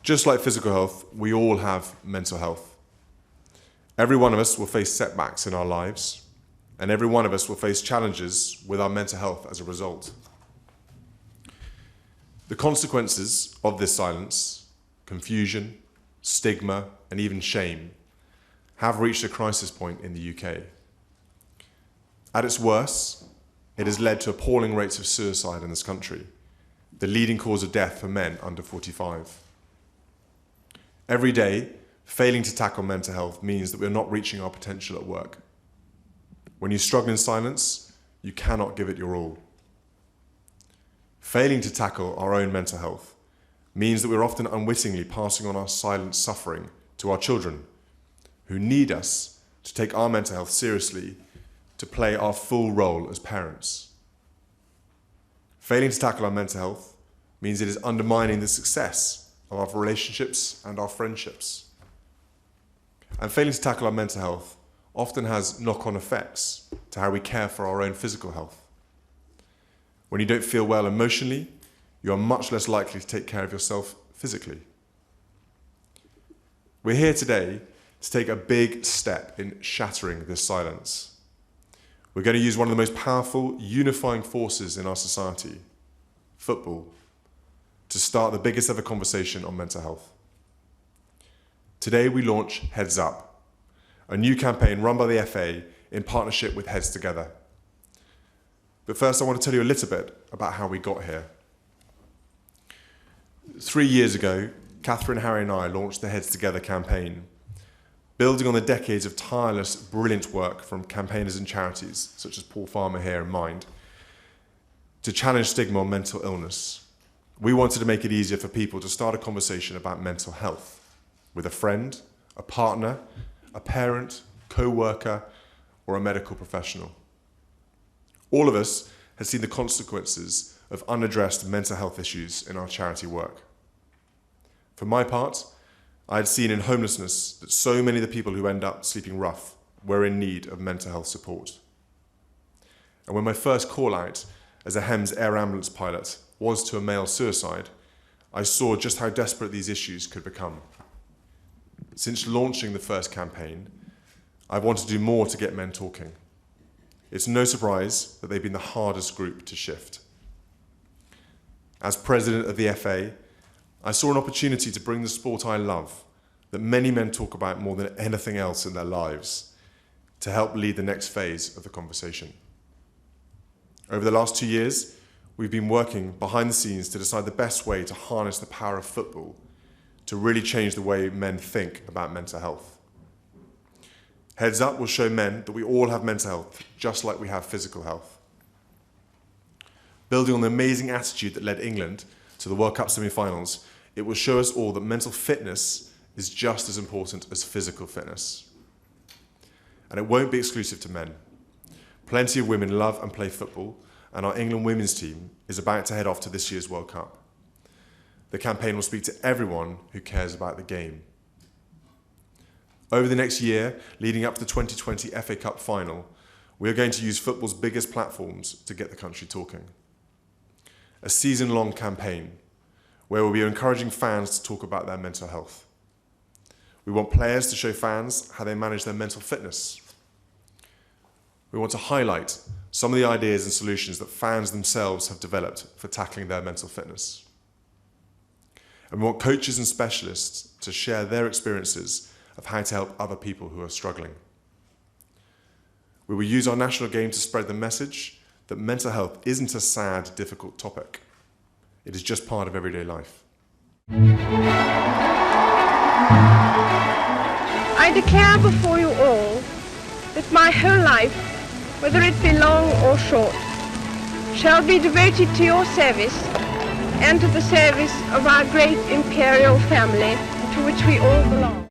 Just like physical health, we all have mental health. Every one of us will face setbacks in our lives, and every one of us will face challenges with our mental health as a result. The consequences of this silence, confusion, stigma, and even shame have reached a crisis point in the UK. At its worst, it has led to appalling rates of suicide in this country, the leading cause of death for men under 45. Every day, failing to tackle mental health means that we're not reaching our potential at work. When you struggle in silence, you cannot give it your all. Failing to tackle our own mental health means that we're often unwittingly passing on our silent suffering to our children, who need us to take our mental health seriously to play our full role as parents. Failing to tackle our mental health means it is undermining the success of our relationships and our friendships. And failing to tackle our mental health often has knock-on effects to how we care for our own physical health. When you don't feel well emotionally, you are much less likely to take care of yourself physically. We're here today to take a big step in shattering this silence. We're going to use one of the most powerful, unifying forces in our society, football, to start the biggest ever conversation on mental health. Today we launch Heads Up, a new campaign run by the FA in partnership with Heads Together. But first I want to tell you a little bit about how we got here. 3 years ago, Catherine, Harry and I launched the Heads Together campaign, building on the decades of tireless, brilliant work from campaigners and charities, such as Paul Farmer here in mind, to challenge stigma on mental illness. We wanted to make it easier for people to start a conversation about mental health with a friend, a partner, a parent, co-worker, or a medical professional. All of us have seen the consequences of unaddressed mental health issues in our charity work. For my part, I had seen in homelessness that so many of the people who end up sleeping rough were in need of mental health support. And when my first call out as a HEMS air ambulance pilot was to a male suicide, I saw just how desperate these issues could become. Since launching the first campaign, I've wanted to do more to get men talking. It's no surprise that they've been the hardest group to shift. As president of the FA, I saw an opportunity to bring the sport I love, that many men talk about more than anything else in their lives, to help lead the next phase of the conversation. Over the last 2 years, we've been working behind the scenes to decide the best way to harness the power of football to really change the way men think about mental health. Heads Up will show men that we all have mental health, just like we have physical health. Building on the amazing attitude that led England to the World Cup semi-finals, it will show us all that mental fitness is just as important as physical fitness. And it won't be exclusive to men. Plenty of women love and play football, and our England women's team is about to head off to this year's World Cup. The campaign will speak to everyone who cares about the game. Over the next year, leading up to the 2020 FA Cup final, we are going to use football's biggest platforms to get the country talking. A season-long campaign where we'll be encouraging fans to talk about their mental health. We want players to show fans how they manage their mental fitness. We want to highlight some of the ideas and solutions that fans themselves have developed for tackling their mental fitness. And we want coaches and specialists to share their experiences of how to help other people who are struggling. We will use our national game to spread the message that mental health isn't a sad, difficult topic. It is just part of everyday life. I declare before you all that my whole life, whether it be long or short, shall be devoted to your service and to the service of our great imperial family to which we all belong.